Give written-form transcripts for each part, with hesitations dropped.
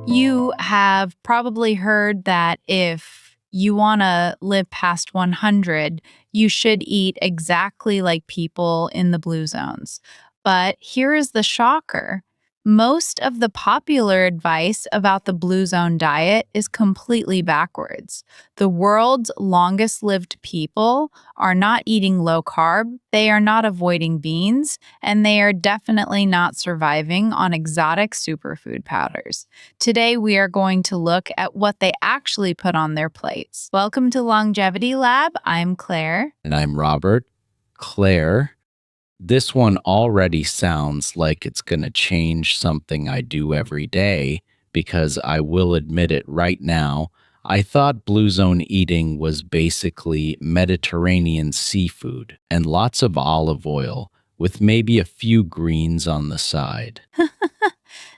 You have probably heard that if you want to live past 100, you should eat exactly like people in the blue zones. But here is the shocker. Most of the popular advice about the blue zone diet is completely backwards. The world's longest lived people are not eating low carb, they are not avoiding beans, and they are definitely not surviving on exotic superfood powders. Today, we are going to look at what they actually put on their plates. Welcome to Longevity Lab. I'm Claire. And I'm Robert. Claire, this one already sounds like it's going to change something I do every day because I will admit it right now. I thought Blue Zone eating was basically Mediterranean seafood and lots of olive oil with maybe a few greens on the side.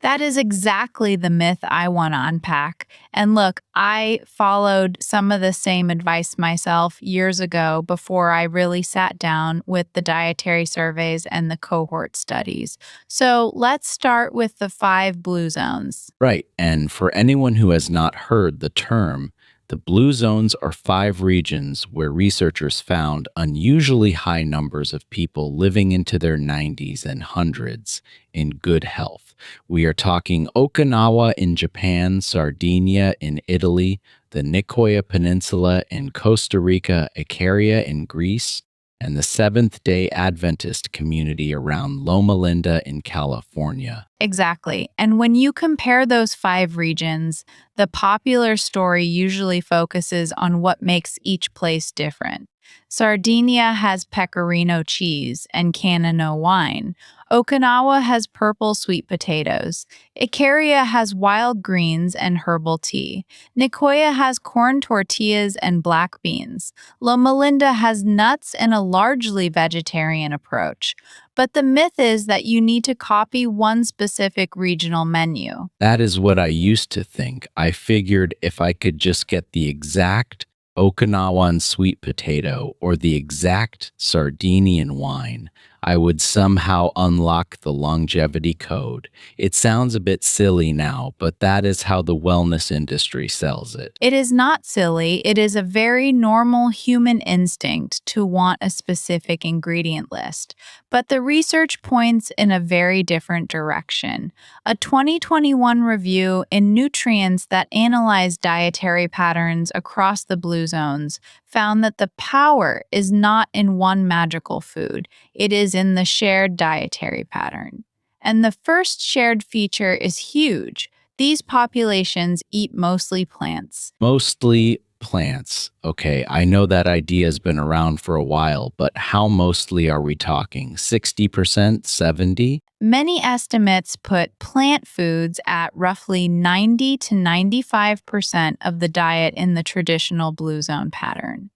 That is exactly the myth I want to unpack. And look, I followed some of the same advice myself years ago before I really sat down with the dietary surveys and the cohort studies. So let's start with the 5 blue zones. Right. And for anyone who has not heard the term, the blue zones are 5 regions where researchers found unusually high numbers of people living into their 90s and hundreds in good health. We are talking Okinawa in Japan, Sardinia in Italy, the Nicoya Peninsula in Costa Rica, Ikaria in Greece, and the Seventh-day Adventist community around Loma Linda in California. Exactly. And when you compare those 5 regions, the popular story usually focuses on what makes each place different. Sardinia has pecorino cheese and Canino wine. Okinawa has purple sweet potatoes. Ikaria has wild greens and herbal tea. Nicoya has corn tortillas and black beans. Loma Linda has nuts and a largely vegetarian approach. But the myth is that you need to copy one specific regional menu. That is what I used to think. I figured if I could just get the exact Okinawan sweet potato or the exact Sardinian wine, I would somehow unlock the longevity code. It sounds a bit silly now, but that is how the wellness industry sells it. It is not silly, it is a very normal human instinct to want a specific ingredient list. But the research points in a very different direction. A 2021 review in Nutrients that analyzed dietary patterns across the blue zones found that the power is not in one magical food, it is in the shared dietary pattern. And the first shared feature is huge. These populations eat mostly plants. Mostly plants. Okay, I know that idea has been around for a while, but how mostly are we talking? 60%, 70? Many estimates put plant foods at roughly 90 to 95% of the diet in the traditional blue zone pattern.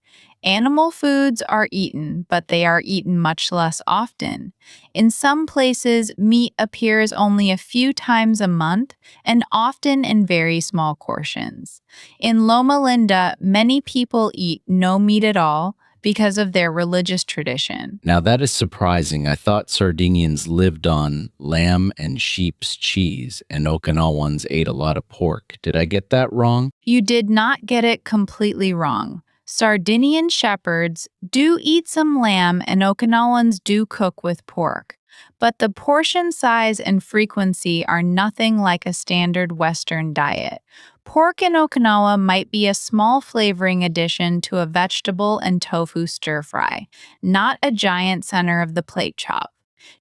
Animal foods are eaten, but they are eaten much less often. In some places, meat appears only a few times a month and often in very small portions. In Loma Linda, many people eat no meat at all because of their religious tradition. Now that is surprising. I thought Sardinians lived on lamb and sheep's cheese, and Okinawans ate a lot of pork. Did I get that wrong? You did not get it completely wrong. Sardinian shepherds do eat some lamb and Okinawans do cook with pork, but the portion size and frequency are nothing like a standard Western diet. Pork in Okinawa might be a small flavoring addition to a vegetable and tofu stir fry, not a giant center of the plate chop.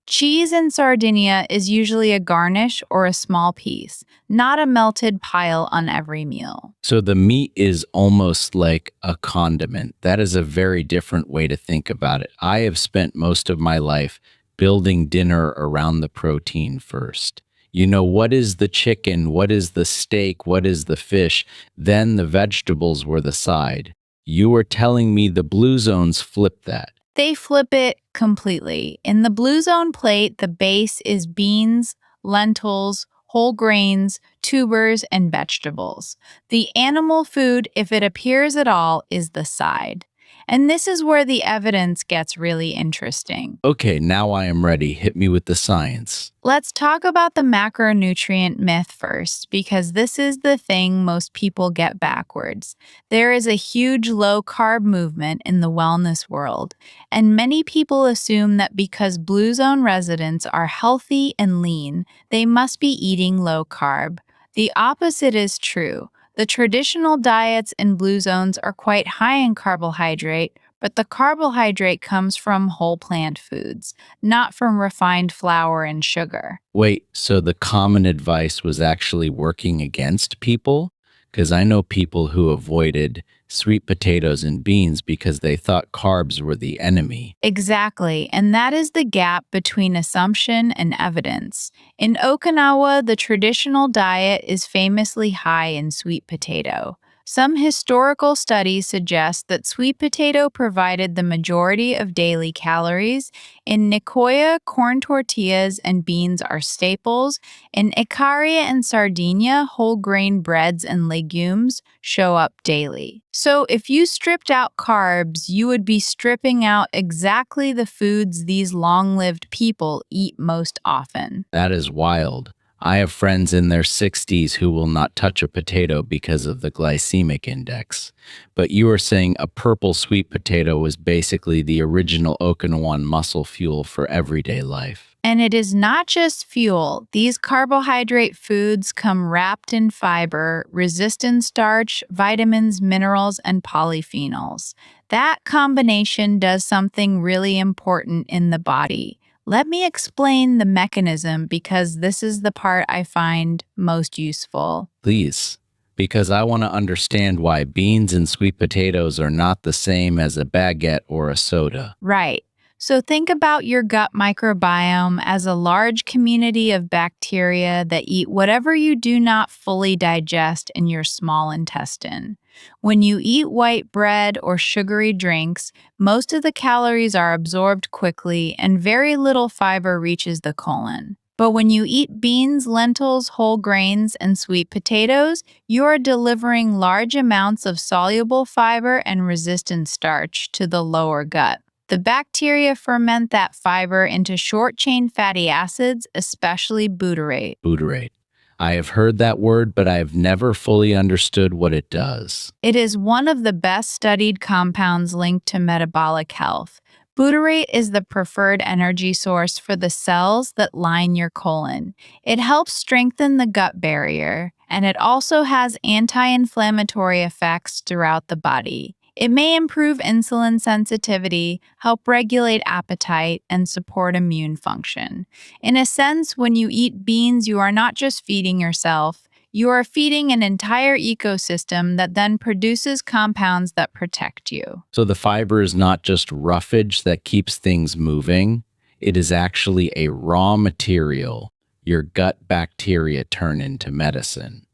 Cheese in Sardinia is usually a garnish or a small piece, not a melted pile on every meal. So the meat is almost like a condiment. That is a very different way to think about it. I have spent most of my life building dinner around the protein first. You know, what is the chicken? What is the steak? What is the fish? Then the vegetables were the side. You were telling me the blue zones flip that. They flip it completely. In the blue zone plate, the base is beans, lentils, whole grains, tubers, and vegetables. The animal food, if it appears at all, is the side. And this is where the evidence gets really interesting. Okay, now I am ready. Hit me with the science. Let's talk about the macronutrient myth first, because this is the thing most people get backwards. There is a huge low carb movement in the wellness world, and many people assume that because Blue Zone residents are healthy and lean, they must be eating low carb. The opposite is true. The traditional diets in Blue Zones are quite high in carbohydrate, but the carbohydrate comes from whole plant foods, not from refined flour and sugar. Wait, so the common advice was actually working against people? Because I know people who avoided sweet potatoes and beans because they thought carbs were the enemy. Exactly, and that is the gap between assumption and evidence. In Okinawa, the traditional diet is famously high in sweet potato. Some historical studies suggest that sweet potato provided the majority of daily calories. In Nicoya, corn tortillas and beans are staples. In Ikaria and Sardinia, whole grain breads and legumes show up daily. So, if you stripped out carbs, you would be stripping out exactly the foods these long lived people eat most often. That is wild. I have friends in their 60s who will not touch a potato because of the glycemic index. But you are saying a purple sweet potato was basically the original Okinawan muscle fuel for everyday life. And it is not just fuel. These carbohydrate foods come wrapped in fiber, resistant starch, vitamins, minerals, and polyphenols. That combination does something really important in the body. Let me explain the mechanism because this is the part I find most useful. Please, because I want to understand why beans and sweet potatoes are not the same as a baguette or a soda. Right. So think about your gut microbiome as a large community of bacteria that eat whatever you do not fully digest in your small intestine. When you eat white bread or sugary drinks, most of the calories are absorbed quickly and very little fiber reaches the colon. But when you eat beans, lentils, whole grains, and sweet potatoes, you are delivering large amounts of soluble fiber and resistant starch to the lower gut. The bacteria ferment that fiber into short chain fatty acids, especially butyrate. Butyrate. I have heard that word, but I have never fully understood what it does. It is one of the best studied compounds linked to metabolic health. Butyrate is the preferred energy source for the cells that line your colon. It helps strengthen the gut barrier, and it also has anti inflammatory effects throughout the body. It may improve insulin sensitivity, help regulate appetite, and support immune function. In a sense, when you eat beans, you are not just feeding yourself, you are feeding an entire ecosystem that then produces compounds that protect you. So the fiber is not just roughage that keeps things moving, it is actually a raw material your gut bacteria turn into medicine.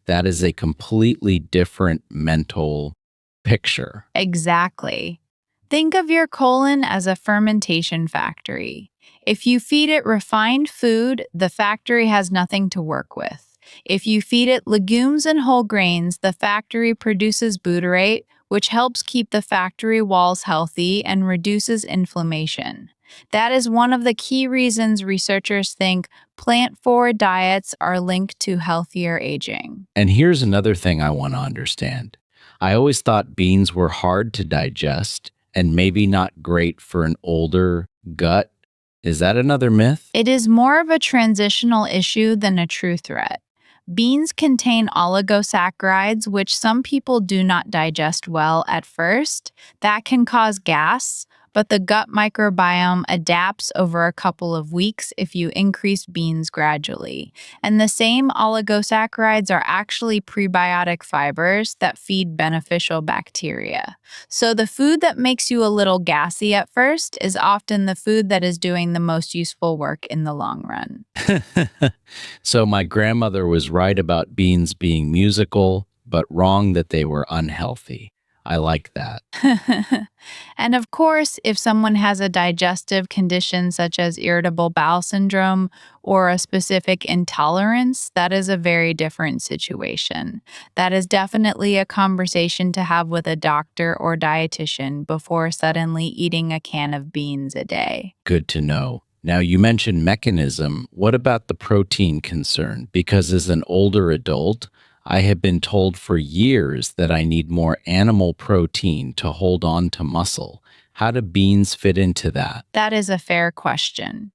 That is a completely different mental picture. Exactly. Think of your colon as a fermentation factory. If you feed it refined food, the factory has nothing to work with. If you feed it legumes and whole grains, the factory produces butyrate, which helps keep the factory walls healthy and reduces inflammation. That is one of the key reasons researchers think plant forward diets are linked to healthier aging. And here's another thing I want to understand. I always thought beans were hard to digest and maybe not great for an older gut. Is that another myth? It is more of a transitional issue than a true threat. Beans contain oligosaccharides, which some people do not digest well at first. That can cause gas, but the gut microbiome adapts over a couple of weeks if you increase beans gradually. And the same oligosaccharides are actually prebiotic fibers that feed beneficial bacteria. So the food that makes you a little gassy at first is often the food that is doing the most useful work in the long run. So my grandmother was right about beans being musical, but wrong that they were unhealthy. I like that. And of course, if someone has a digestive condition such as irritable bowel syndrome or a specific intolerance, that is a very different situation. That is definitely a conversation to have with a doctor or dietitian before suddenly eating a can of beans a day. Good to know. Now, you mentioned mechanism. What about the protein concern? Because as an older adult, I have been told for years that I need more animal protein to hold on to muscle. How do beans fit into that? That is a fair question.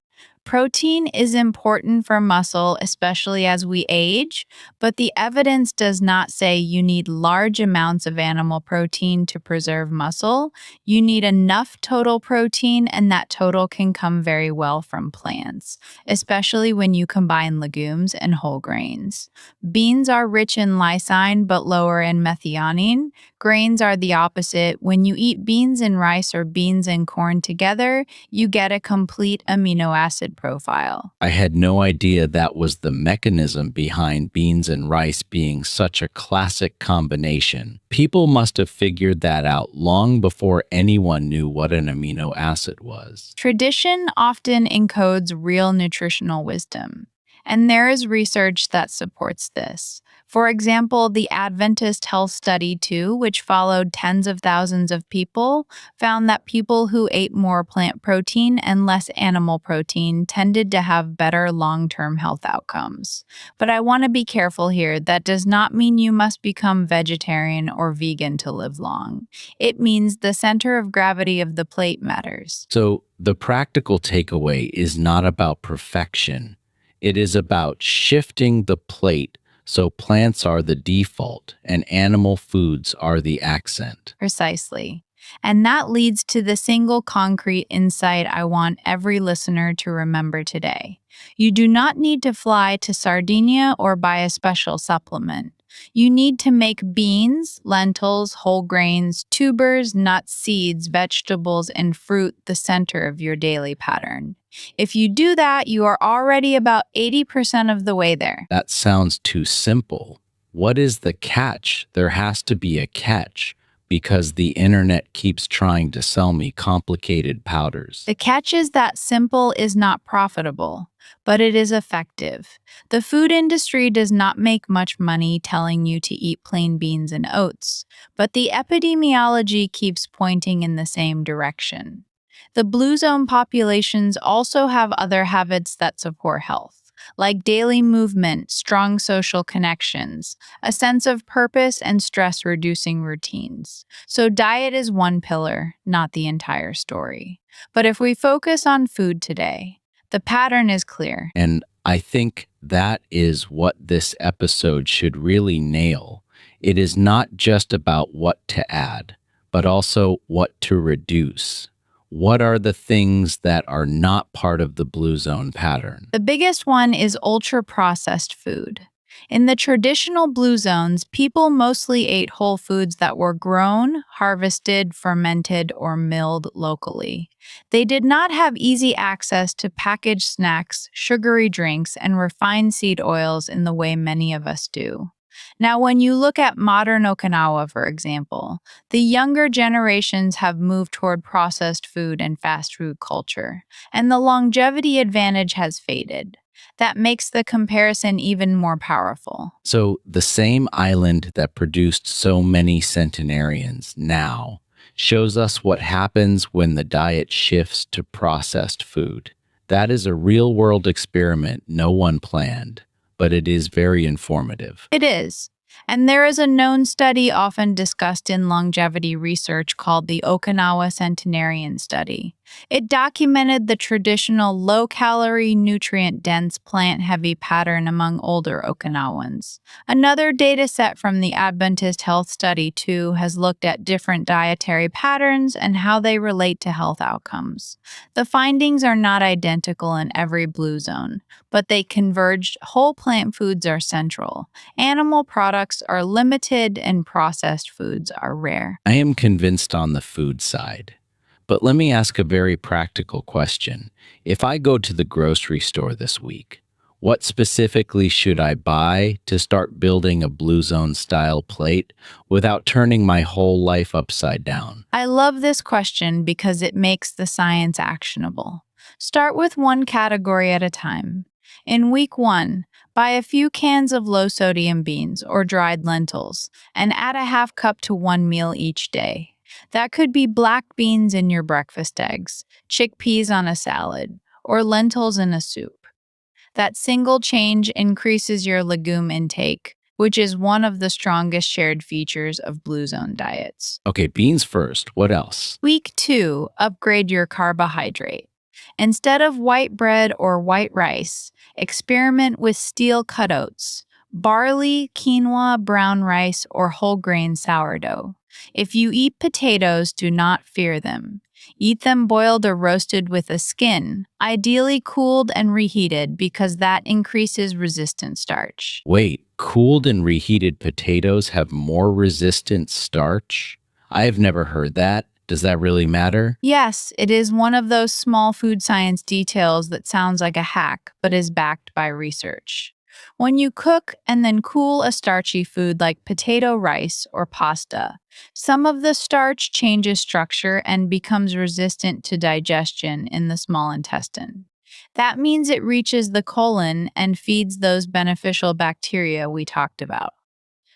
Protein is important for muscle, especially as we age, but the evidence does not say you need large amounts of animal protein to preserve muscle. You need enough total protein, and that total can come very well from plants, especially when you combine legumes and whole grains. Beans are rich in lysine but lower in methionine. Grains are the opposite. When you eat beans and rice or beans and corn together, you get a complete amino acid profile. I had no idea that was the mechanism behind beans and rice being such a classic combination. People must have figured that out long before anyone knew what an amino acid was. Tradition often encodes real nutritional wisdom, and there is research that supports this. For example, the Adventist Health Study 2, which followed tens of thousands of people, found that people who ate more plant protein and less animal protein tended to have better long term health outcomes. But I want to be careful here. That does not mean you must become vegetarian or vegan to live long. It means the center of gravity of the plate matters. So, the practical takeaway is not about perfection. It is about shifting the plate so plants are the default and animal foods are the accent. Precisely. And that leads to the single concrete insight I want every listener to remember today. You do not need to fly to Sardinia or buy a special supplement. You need to make beans, lentils, whole grains, tubers, nuts, seeds, vegetables, and fruit the center of your daily pattern. If you do that, you are already about 80% of the way there. That sounds too simple. What is the catch? There has to be a catch because the internet keeps trying to sell me complicated powders. The catch is that simple is not profitable, but it is effective. The food industry does not make much money telling you to eat plain beans and oats, but the epidemiology keeps pointing in the same direction. The blue zone populations also have other habits that support health, like daily movement, strong social connections, a sense of purpose, and stress reducing routines. So, diet is one pillar, not the entire story. But if we focus on food today, the pattern is clear. And I think that is what this episode should really nail. It is not just about what to add, but also what to reduce. What are the things that are not part of the blue zone pattern? The biggest one is ultra processed food. In the traditional blue zones, people mostly ate whole foods that were grown, harvested, fermented, or milled locally. They did not have easy access to packaged snacks, sugary drinks, and refined seed oils in the way many of us do. Now, when you look at modern Okinawa, for example, the younger generations have moved toward processed food and fast food culture, and the longevity advantage has faded. That makes the comparison even more powerful. So, the same island that produced so many centenarians now shows us what happens when the diet shifts to processed food. That is a real world experiment no one planned, but it is very informative. It is. And there is a known study often discussed in longevity research called the Okinawa Centenarian Study. It documented the traditional low-calorie, nutrient-dense, plant-heavy pattern among older Okinawans. Another data set from the Adventist Health Study 2 has looked at different dietary patterns and how they relate to health outcomes. The findings are not identical in every blue zone, but they converged. Whole plant foods are central. Animal products are limited and processed foods are rare. I am convinced on the food side. But let me ask a very practical question. If I go to the grocery store this week, What specifically should I buy to start building a Blue Zone style plate without turning my whole life upside down? I love this question because it makes the science actionable. Start with one category at a time. In week one, buy a few cans of low sodium beans or dried lentils and add a half cup to one meal each day. That could be black beans in your breakfast eggs, chickpeas on a salad, or lentils in a soup. That single change increases your legume intake, which is one of the strongest shared features of Blue Zone diets. Okay, beans first. What else? Week 2, upgrade your carbohydrate. Instead of white bread or white rice, experiment with steel cut oats, barley, quinoa, brown rice, or whole grain sourdough. If you eat potatoes, do not fear them. Eat them boiled or roasted with a skin, ideally cooled and reheated because that increases resistant starch. Wait, cooled and reheated potatoes have more resistant starch? I have never heard that. Does that really matter? Yes, it is one of those small food science details that sounds like a hack, but is backed by research. When you cook and then cool a starchy food like potato, rice, or pasta, some of the starch changes structure and becomes resistant to digestion in the small intestine. That means it reaches the colon and feeds those beneficial bacteria we talked about.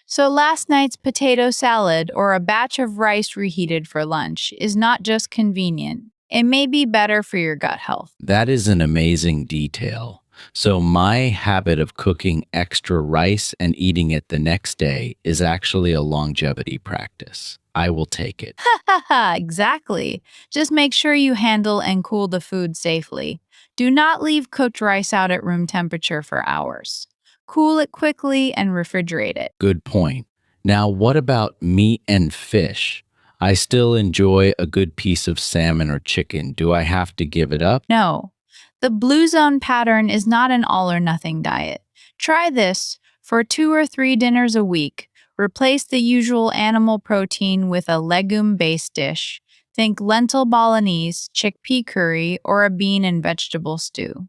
So, last night's potato salad or a batch of rice reheated for lunch is not just convenient, it may be better for your gut health. That is an amazing detail. So, my habit of cooking extra rice and eating it the next day is actually a longevity practice. I will take it. Haha, exactly. Just make sure you handle and cool the food safely. Do not leave cooked rice out at room temperature for hours. Cool it quickly and refrigerate it. Good point. Now, what about meat and fish? I still enjoy a good piece of salmon or chicken. Do I have to give it up? No, the Blue Zone pattern is not an all or nothing diet. Try this for 2 or 3 dinners a week. Replace the usual animal protein with a legume based dish. Think lentil bolognese, chickpea curry, or a bean and vegetable stew.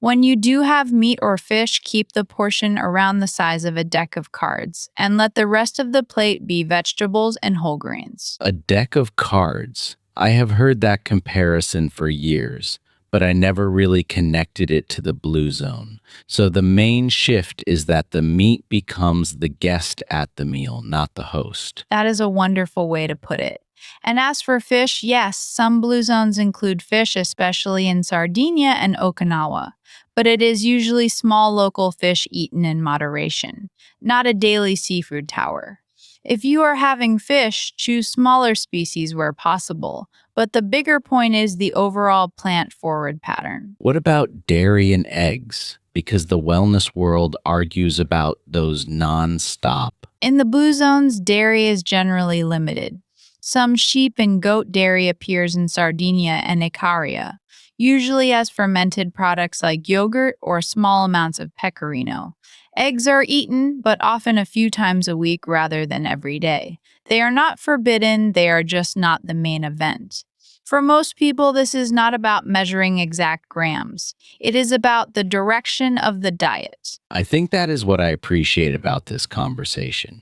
When you do have meat or fish, keep the portion around the size of a deck of cards and let the rest of the plate be vegetables and whole grains. A deck of cards. I have heard that comparison for years, but I never really connected it to the Blue Zone. So the main shift is that the meat becomes the guest at the meal, not the host. That is a wonderful way to put it. And as for fish, yes, some Blue Zones include fish, especially in Sardinia and Okinawa, but it is usually small local fish eaten in moderation, not a daily seafood tower. If you are having fish, choose smaller species where possible, but the bigger point is the overall plant forward pattern. What about dairy and eggs? Because the wellness world argues about those non-stop. In the Blue Zones, dairy is generally limited. Some sheep and goat dairy appears in Sardinia and Ikaria, usually as fermented products like yogurt or small amounts of pecorino. Eggs are eaten, but often a few times a week rather than every day. They are not forbidden, they are just not the main event. For most people, this is not about measuring exact grams. It is about the direction of the diet. I think that is what I appreciate about this conversation.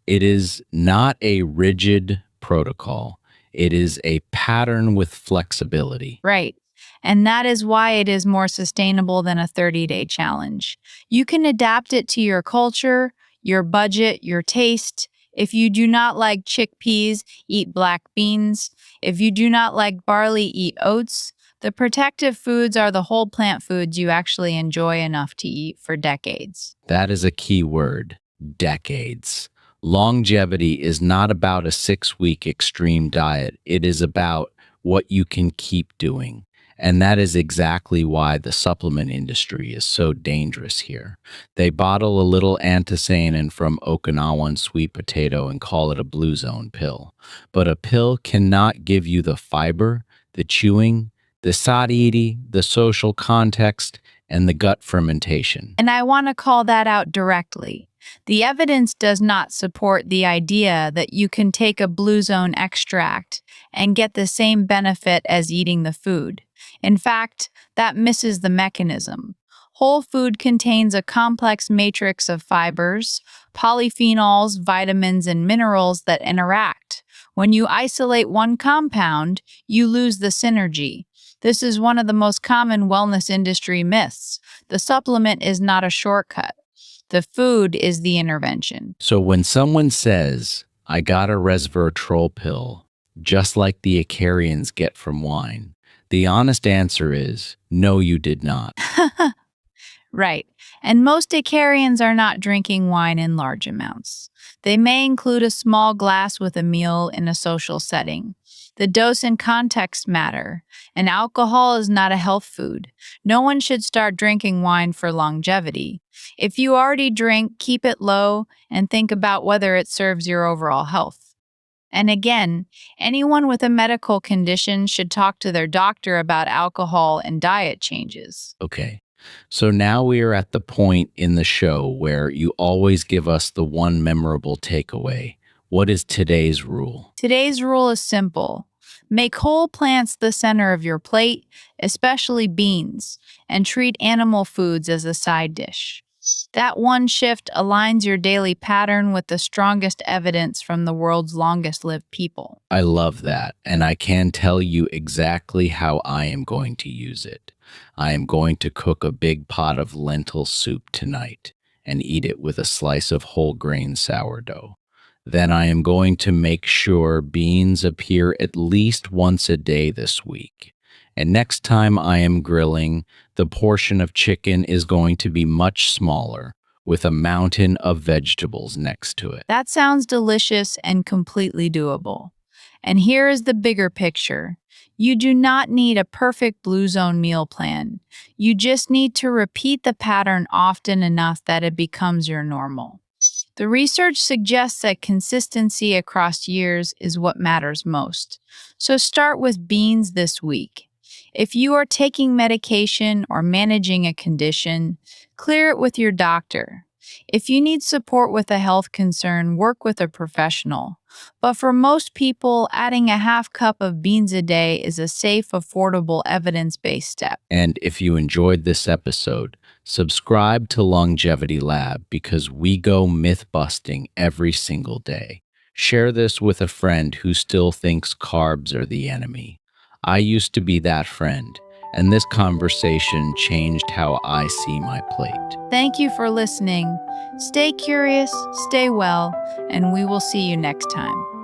It is not a rigid protocol. It is a pattern with flexibility. Right. And that is why it is more sustainable than a 30-day challenge. You can adapt it to your culture, your budget, your taste. If you do not like chickpeas, eat black beans. If you do not like barley, eat oats. The protective foods are the whole plant foods you actually enjoy enough to eat for decades. That is a key word, decades. Longevity is not about a 6-week extreme diet. It is about what you can keep doing. And that is exactly why the supplement industry is so dangerous here. They bottle a little anthocyanin from Okinawan sweet potato and call it a Blue Zone pill. But a pill cannot give you the fiber, the chewing, the satiety, the social context, and the gut fermentation. And I want to call that out directly. The evidence does not support the idea that you can take a Blue Zone extract and get the same benefit as eating the food. In fact, that misses the mechanism. Whole food contains a complex matrix of fibers, polyphenols, vitamins, and minerals that interact. When you isolate one compound, you lose the synergy. This is one of the most common wellness industry myths. The supplement is not a shortcut. The food is the intervention. So when someone says, I got a resveratrol pill, just like the Icarians get from wine, the honest answer is, no, you did not. Right. And most Icarians are not drinking wine in large amounts. They may include a small glass with a meal in a social setting. The dose and context matter, and alcohol is not a health food. No one should start drinking wine for longevity. If you already drink, keep it low and think about whether it serves your overall health. And again, anyone with a medical condition should talk to their doctor about alcohol and diet changes. Okay. So now we are at the point in the show where you always give us the one memorable takeaway. What is today's rule? Today's rule is simple. Make whole plants the center of your plate, especially beans, and treat animal foods as a side dish. That one shift aligns your daily pattern with the strongest evidence from the world's longest lived people. I love that, and I can tell you exactly how I am going to use it. I am going to cook a big pot of lentil soup tonight and eat it with a slice of whole grain sourdough. Then I am going to make sure beans appear at least once a day this week. And next time I am grilling, the portion of chicken is going to be much smaller, with a mountain of vegetables next to it. That sounds delicious and completely doable. And here is the bigger picture. You do not need a perfect Blue Zone meal plan. You just need to repeat the pattern often enough that it becomes your normal. The research suggests that consistency across years is what matters most. So start with beans this week. If you are taking medication or managing a condition, clear it with your doctor. If you need support with a health concern, work with a professional. But for most people, adding a half cup of beans a day is a safe, affordable, evidence-based step. And if you enjoyed this episode, subscribe to Longevity Lab because we go myth busting every single day. Share this with a friend who still thinks carbs are the enemy. I used to be that friend, and this conversation changed how I see my plate. Thank you for listening. Stay curious, stay well, and we will see you next time.